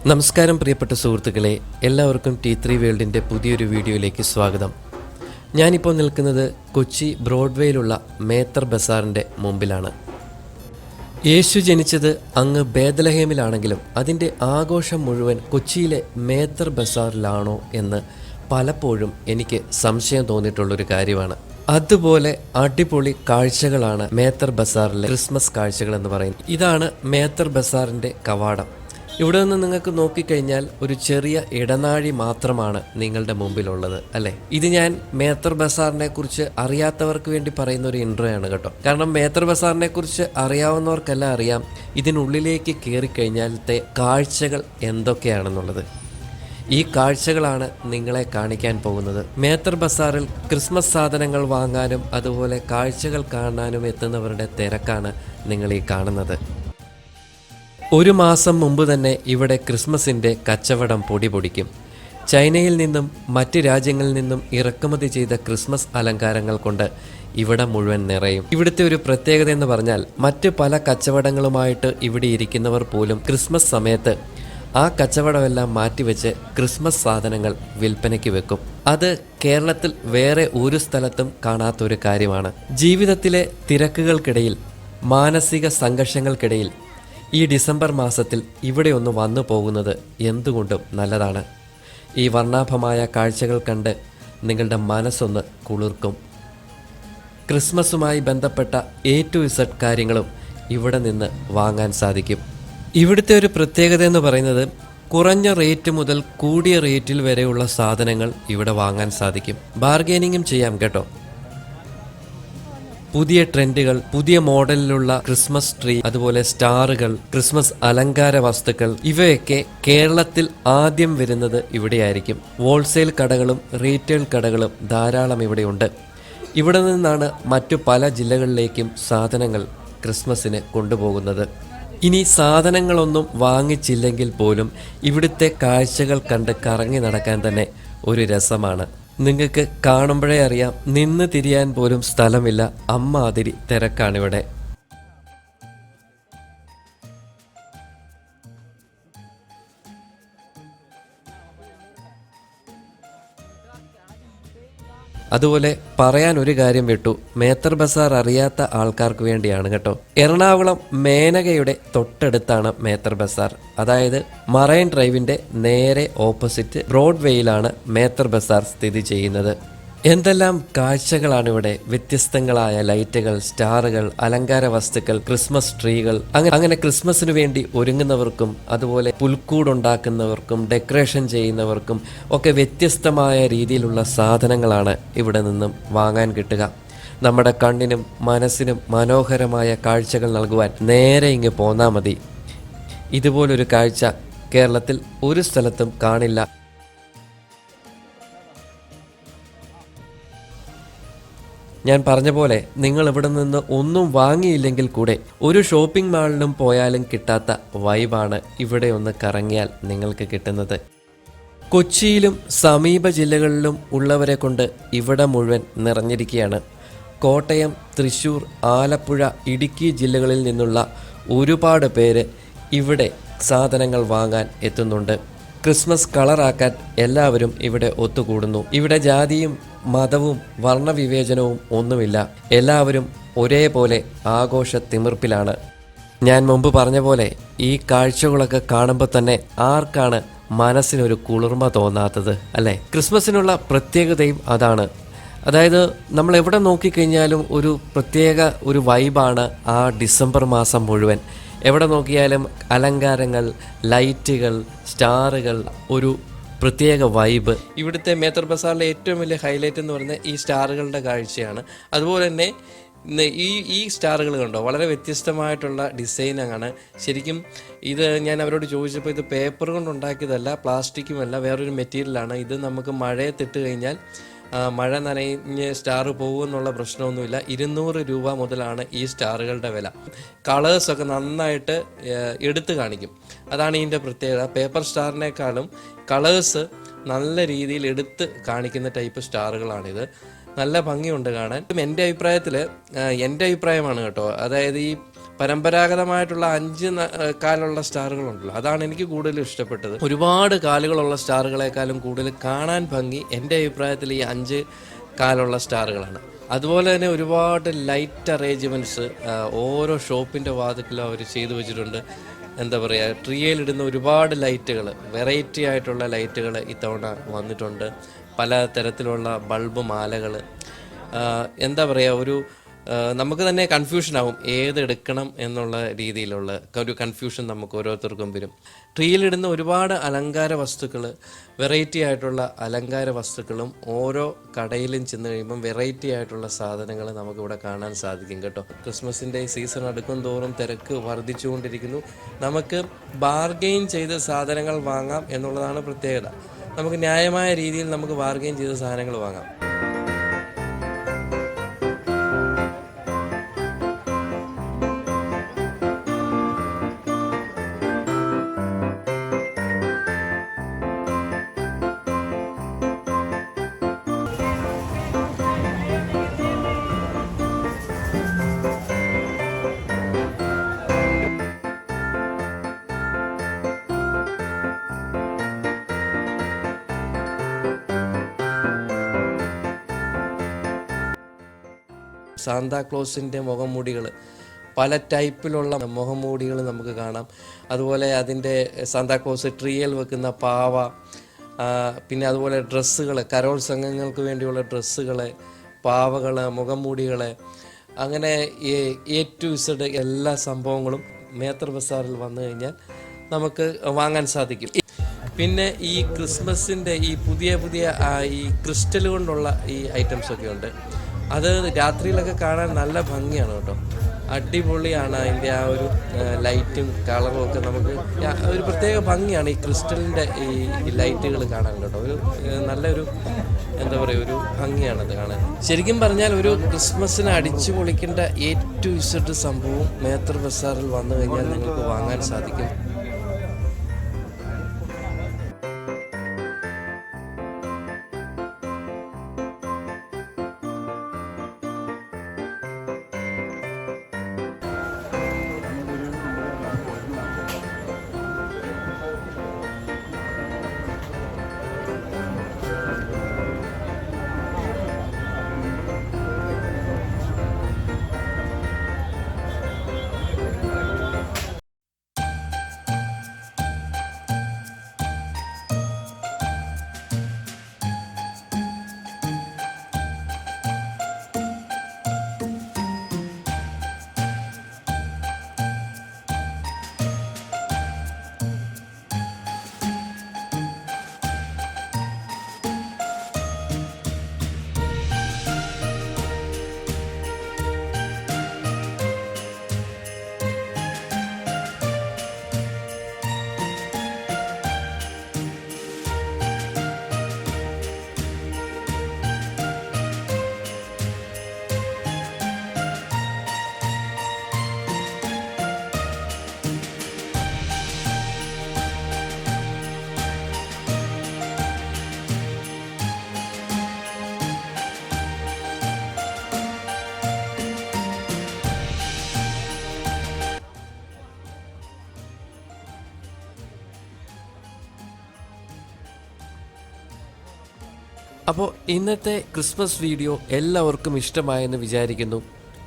നമസ്കാരം പ്രിയപ്പെട്ട സുഹൃത്തുക്കളെ, എല്ലാവർക്കും T3 വേൾഡിൻ്റെ പുതിയൊരു വീഡിയോയിലേക്ക് സ്വാഗതം. ഞാനിപ്പോൾ നിൽക്കുന്നത് കൊച്ചി ബ്രോഡ്വേയിലുള്ള മേത്തർ ബസാറിൻ്റെ മുമ്പിലാണ്. യേശു ജനിച്ചത് അങ്ങ് ബേത്ലഹേമിലാണെങ്കിലും അതിൻ്റെ ആഘോഷം മുഴുവൻ കൊച്ചിയിലെ മേത്തർ ബസാറിലാണോ എന്ന് പലപ്പോഴും എനിക്ക് സംശയം തോന്നിയിട്ടുള്ളൊരു കാര്യമാണ്. അതുപോലെ അടിപൊളി കാഴ്ചകളാണ് മേത്തർ ബസാറിലെ ക്രിസ്മസ് കാഴ്ചകൾ എന്ന് പറയുന്നത്. ഇതാണ് മേത്തർ ബസാറിൻ്റെ കവാടം. ഇവിടെ നിന്ന് നിങ്ങൾക്ക് നോക്കിക്കഴിഞ്ഞാൽ ഒരു ചെറിയ ഇടനാഴി മാത്രമാണ് നിങ്ങളുടെ മുമ്പിലുള്ളത്, അല്ലേ? ഇത് ഞാൻ മേത്തർ ബസാറിനെ കുറിച്ച് അറിയാത്തവർക്ക് വേണ്ടി പറയുന്ന ഒരു ഇൻട്രോ ആണ് കേട്ടോ. കാരണം മേത്തർ ബസാറിനെ കുറിച്ച് അറിയാവുന്നവർക്കെല്ലാം അറിയാം ഇതിനുള്ളിലേക്ക് കയറിക്കഴിഞ്ഞാലത്തെ കാഴ്ചകൾ എന്തൊക്കെയാണെന്നുള്ളത്. ഈ കാഴ്ചകളാണ് നിങ്ങളെ കാണിക്കാൻ പോകുന്നത്. മേത്തർ ബസാറിൽ ക്രിസ്മസ് സാധനങ്ങൾ വാങ്ങാനും അതുപോലെ കാഴ്ചകൾ കാണാനും എത്തുന്നവരുടെ തിരക്കാണ് നിങ്ങൾ ഈ കാണുന്നത്. ഒരു മാസം മുമ്പ് തന്നെ ഇവിടെ ക്രിസ്മസിൻ്റെ കച്ചവടം പൊടിപൊടിക്കും. ചൈനയിൽ നിന്നും മറ്റ് രാജ്യങ്ങളിൽ നിന്നും ഇറക്കുമതി ചെയ്ത ക്രിസ്മസ് അലങ്കാരങ്ങൾ കൊണ്ട് ഇവിടെ മുഴുവൻ നിറയും. ഇവിടുത്തെ ഒരു പ്രത്യേകത എന്ന് പറഞ്ഞാൽ മറ്റ് പല കച്ചവടങ്ങളുമായിട്ട് ഇവിടെ ഇരിക്കുന്നവർ പോലും ക്രിസ്മസ് സമയത്ത് ആ കച്ചവടമെല്ലാം മാറ്റിവെച്ച് ക്രിസ്മസ് സാധനങ്ങൾ വിൽപ്പനയ്ക്ക് വെക്കും. അത് കേരളത്തിൽ വേറെ ഒരു സ്ഥലത്തും കാണാത്തൊരു കാര്യമാണ്. ജീവിതത്തിലെ തിരക്കുകൾക്കിടയിൽ, മാനസിക സംഘർഷങ്ങൾക്കിടയിൽ ഈ ഡിസംബർ മാസത്തിൽ ഇവിടെ ഒന്ന് വന്നു പോകുന്നത് എന്തുകൊണ്ടും നല്ലതാണ്. ഈ വർണ്ണാഭമായ കാഴ്ചകൾ കണ്ട് നിങ്ങളുടെ മനസ്സൊന്ന് കുളിർക്കും. ക്രിസ്മസുമായി ബന്ധപ്പെട്ട A to Z കാര്യങ്ങളും ഇവിടെ നിന്ന് വാങ്ങാൻ സാധിക്കും. ഇവിടുത്തെ ഒരു പ്രത്യേകത എന്ന് പറയുന്നത് കുറഞ്ഞ റേറ്റ് മുതൽ കൂടിയ റേറ്റിൽ വരെയുള്ള സാധനങ്ങൾ ഇവിടെ വാങ്ങാൻ സാധിക്കും. ബാർഗെയിനിങ്ങും ചെയ്യാം കേട്ടോ. പുതിയ ട്രെൻഡുകൾ, പുതിയ മോഡലിലുള്ള ക്രിസ്മസ് ട്രീ, അതുപോലെ സ്റ്റാറുകൾ, ക്രിസ്മസ് അലങ്കാര വസ്തുക്കൾ, ഇവയൊക്കെ കേരളത്തിൽ ആദ്യം വരുന്നത് ഇവിടെയായിരിക്കും. ഹോൾസെയിൽ കടകളും റീറ്റെയിൽ കടകളും ധാരാളം ഇവിടെയുണ്ട്. ഇവിടെ നിന്നാണ് മറ്റു പല ജില്ലകളിലേക്കും സാധനങ്ങൾ ക്രിസ്മസിന് കൊണ്ടുപോകുന്നത്. ഇനി സാധനങ്ങളൊന്നും വാങ്ങിച്ചില്ലെങ്കിൽ പോലും ഇവിടുത്തെ കാഴ്ചകൾ കണ്ട് കറങ്ങി നടക്കാൻ തന്നെ ഒരു രസമാണ്. നിങ്ങൾക്ക് കാണുമ്പോഴേ അറിയാം, നിന്ന് തിരിയാൻ പോലും സ്ഥലമില്ല, അമ്മാതിരി തിരക്കാണിവിടെ. അതുപോലെ പറയാൻ ഒരു കാര്യം വിട്ടു, മേത്തർ ബസാർ അറിയാത്ത ആൾക്കാർക്ക് വേണ്ടിയാണ് കേട്ടോ. എറണാകുളം മേനകയുടെ തൊട്ടടുത്താണ് മേത്തർ ബസാർ. അതായത് മറൈൻ ഡ്രൈവിന്റെ നേരെ ഓപ്പോസിറ്റ് ബ്രോഡ്വേയിലാണ് മേത്തർ ബസാർ സ്ഥിതി ചെയ്യുന്നത്. എന്തെല്ലാം കാഴ്ചകളാണ് ഇവിടെ! വ്യത്യസ്തങ്ങളായ ലൈറ്റുകൾ, സ്റ്റാറുകൾ, അലങ്കാര വസ്തുക്കൾ, ക്രിസ്മസ് ട്രീകൾ, അങ്ങനെ ക്രിസ്മസിന് വേണ്ടി ഒരുങ്ങുന്നവർക്കും അതുപോലെ പുൽക്കൂടുണ്ടാക്കുന്നവർക്കും ഡെക്കറേഷൻ ചെയ്യുന്നവർക്കും ഒക്കെ വ്യത്യസ്തമായ രീതിയിലുള്ള സാധനങ്ങളാണ് ഇവിടെ നിന്നും വാങ്ങാൻ കിട്ടുക. നമ്മുടെ കണ്ണിനും മനസ്സിനും മനോഹരമായ കാഴ്ചകൾ നൽകുവാൻ നേരെ ഇങ്ങ് പോന്നാൽ മതി. ഇതുപോലൊരു കാഴ്ച കേരളത്തിൽ ഒരു സ്ഥലത്തും കാണില്ല. ഞാൻ പറഞ്ഞ പോലെ നിങ്ങൾ ഇവിടെ നിന്ന് ഒന്നും വാങ്ങിയില്ലെങ്കിൽ കൂടെ ഒരു ഷോപ്പിംഗ് മാളിലും പോയാലും കിട്ടാത്ത വൈബാണ് ഇവിടെ ഒന്ന് കറങ്ങിയാൽ നിങ്ങൾക്ക് കിട്ടുന്നത്. കൊച്ചിയിലും സമീപ ജില്ലകളിലും ഉള്ളവരെ കൊണ്ട് ഇവിടെ മുഴുവൻ നിറഞ്ഞിരിക്കുകയാണ്. കോട്ടയം, തൃശ്ശൂർ, ആലപ്പുഴ, ഇടുക്കി ജില്ലകളിൽ നിന്നുള്ള ഒരുപാട് പേര് ഇവിടെ സാധനങ്ങൾ വാങ്ങാൻ എത്തുന്നുണ്ട്. ക്രിസ്മസ് കളറാക്കാൻ എല്ലാവരും ഇവിടെ ഒത്തുകൂടുന്നു. ഇവിടെ ജാതിയും മതവും വർണ്ണവിവേചനവും ഒന്നുമില്ല. എല്ലാവരും ഒരേപോലെ ആഘോഷ തിമിർപ്പിലാണ്. ഞാൻ മുമ്പ് പറഞ്ഞ പോലെ ഈ കാഴ്ചകളൊക്കെ കാണുമ്പോൾ തന്നെ ആർക്കാണ് മനസ്സിനൊരു കുളിർമ തോന്നാത്തത്, അല്ലേ? ക്രിസ്മസിനുള്ള പ്രത്യേകതയും അതാണ്. അതായത് നമ്മൾ എവിടെ നോക്കിക്കഴിഞ്ഞാലും ഒരു പ്രത്യേക ഒരു വൈബാണ് ആ ഡിസംബർ മാസം മുഴുവൻ. എവിടെ നോക്കിയാലും അലങ്കാരങ്ങൾ, ലൈറ്റുകൾ, സ്റ്റാറുകൾ, ഒരു പ്രത്യേക വൈബ്. ഇവിടുത്തെ മേത്തർ ബസാറിലെ ഏറ്റവും വലിയ ഹൈലൈറ്റ് എന്ന് പറയുന്നത് ഈ സ്റ്റാറുകളുടെ കാഴ്ചയാണ്. അതുപോലെ തന്നെ ഈ സ്റ്റാറുകൾ കണ്ടോ, വളരെ വ്യത്യസ്തമായിട്ടുള്ള ഡിസൈനാണ്. ശരിക്കും ഇത് ഞാൻ അവരോട് ചോദിച്ചപ്പോൾ ഇത് പേപ്പർ കൊണ്ട് ഉണ്ടാക്കിയതല്ല, പ്ലാസ്റ്റിക്കുമല്ല, വേറൊരു മെറ്റീരിയലാണ്. ഇത് നമുക്ക് മഴയത്തിട്ട് കഴിഞ്ഞാൽ മഴ നനഞ്ഞ് സ്റ്റാർ പോകുമെന്നുള്ള പ്രശ്നമൊന്നുമില്ല. 200 രൂപ മുതലാണ് ഈ സ്റ്റാറുകളുടെ വില. കളേഴ്സൊക്കെ നന്നായിട്ട് എടുത്ത് കാണിക്കും. അതാണ് ഇതിൻ്റെ പ്രത്യേകത. പേപ്പർ സ്റ്റാറിനേക്കാളും കളേഴ്സ് നല്ല രീതിയിൽ എടുത്ത് കാണിക്കുന്ന ടൈപ്പ് സ്റ്റാറുകളാണിത്. നല്ല ഭംഗിയുണ്ട് കാണാൻ. എൻ്റെ അഭിപ്രായമാണ് കേട്ടോ. അതായത് ഈ പരമ്പരാഗതമായിട്ടുള്ള 5 കാലുള്ള സ്റ്റാറുകളുണ്ടല്ലോ, അതാണ് എനിക്ക് കൂടുതൽ ഇഷ്ടപ്പെട്ടത്. ഒരുപാട് കാലുകളുള്ള സ്റ്റാറുകളെക്കാളും കൂടുതൽ കാണാൻ ഭംഗി എൻ്റെ അഭിപ്രായത്തിൽ ഈ 5 കാലുള്ള സ്റ്റാറുകളാണ്. അതുപോലെ തന്നെ ഒരുപാട് ലൈറ്റ് അറേഞ്ച്മെൻറ്റ്സ് ഓരോ ഷോപ്പിൻ്റെ വാതിക്കലും അവർ ചെയ്തു വെച്ചിട്ടുണ്ട്. എന്താ പറയുക, ട്രീയിലിടുന്ന ഒരുപാട് ലൈറ്റുകൾ, വെറൈറ്റി ആയിട്ടുള്ള ലൈറ്റുകൾ ഇത്തവണ വന്നിട്ടുണ്ട്. പല തരത്തിലുള്ള ബൾബ് മാലകൾ, എന്താ പറയുക, നമുക്ക് തന്നെ കൺഫ്യൂഷനാവും ഏതെടുക്കണം എന്നുള്ള രീതിയിലുള്ള ഒരു കൺഫ്യൂഷൻ നമുക്ക് ഓരോരുത്തർക്കും വരും. ട്രീയിലിടുന്ന ഒരുപാട് അലങ്കാര വസ്തുക്കൾ, വെറൈറ്റി ആയിട്ടുള്ള അലങ്കാര വസ്തുക്കളും ഓരോ കടയിലും ചെന്ന് കഴിയുമ്പം വെറൈറ്റി ആയിട്ടുള്ള സാധനങ്ങൾ നമുക്കിവിടെ കാണാൻ സാധിക്കും കേട്ടോ. ക്രിസ്മസിൻ്റെ സീസൺ അടുക്കും തോറും തിരക്ക് വർദ്ധിച്ചുകൊണ്ടിരിക്കുന്നു. നമുക്ക് ബാർഗെയിൻ ചെയ്ത സാധനങ്ങൾ വാങ്ങാം എന്നുള്ളതാണ് പ്രത്യേകത. നമുക്ക് ന്യായമായ രീതിയിൽ നമുക്ക് ബാർഗെയിൻ ചെയ്ത സാധനങ്ങൾ വാങ്ങാം. സാന്താക്ലോസിൻ്റെ മുഖംമൂടികൾ, പല ടൈപ്പിലുള്ള മുഖംമൂടികൾ നമുക്ക് കാണാം. അതുപോലെ അതിൻ്റെ സാന്താക്ലോസ് ട്രീയിൽ വെക്കുന്ന പാവ, പിന്നെ അതുപോലെ ഡ്രസ്സുകൾ, കരോൾ സംഘങ്ങൾക്ക് വേണ്ടിയുള്ള ഡ്രസ്സുകൾ, പാവകൾ, മുഖംമൂടികൾ, അങ്ങനെ A to Z എല്ലാ സംഭവങ്ങളും മേത്തർ ബസാറിൽ വന്നു കഴിഞ്ഞാൽ നമുക്ക് വാങ്ങാൻ സാധിക്കും. പിന്നെ ഈ ക്രിസ്മസിൻ്റെ ഈ പുതിയ ഈ ക്രിസ്റ്റൽ കൊണ്ടുള്ള ഈ ഐറ്റംസൊക്കെ ഉണ്ട്. അത് രാത്രിയിലൊക്കെ കാണാൻ നല്ല ഭംഗിയാണ് കേട്ടോ, അടിപൊളിയാണ്. അതിൻ്റെ ആ ഒരു ലൈറ്റും കളറും ഒക്കെ നമുക്ക് ഒരു പ്രത്യേക ഭംഗിയാണ് ഈ ക്രിസ്റ്റലിൻ്റെ ഈ ലൈറ്റുകൾ കാണാൻ കേട്ടോ. നല്ലൊരു എന്താ പറയുക, ഒരു ഭംഗിയാണത് കാണാൻ. ശരിക്കും പറഞ്ഞാൽ ഒരു ക്രിസ്മസിന് അടിച്ചു പൊളിക്കേണ്ട A to Z സംഭവം മേത്തർ ബസാറിൽ വന്നു കഴിഞ്ഞാൽ നിങ്ങൾക്ക് വാങ്ങാൻ സാധിക്കും. അപ്പോൾ ഇന്നത്തെ ക്രിസ്മസ് വീഡിയോ എല്ലാവർക്കും ഇഷ്ടമായെന്ന് വിചാരിക്കുന്നു.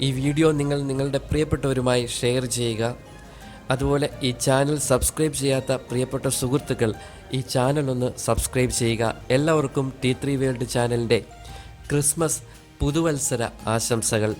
ഈ വീഡിയോ നിങ്ങളുടെ പ്രിയപ്പെട്ടവരുമായി ഷെയർ ചെയ്യുക. അതുപോലെ ഈ ചാനൽ സബ്സ്ക്രൈബ് ചെയ്യാത്ത പ്രിയപ്പെട്ട സുഹൃത്തുക്കൾ ഈ ചാനൽ ഒന്ന് സബ്സ്ക്രൈബ് ചെയ്യുക. എല്ലാവർക്കും T3 വേൾഡ് ചാനലിൻ്റെ ക്രിസ്മസ് പുതുവത്സര ആശംസകൾ.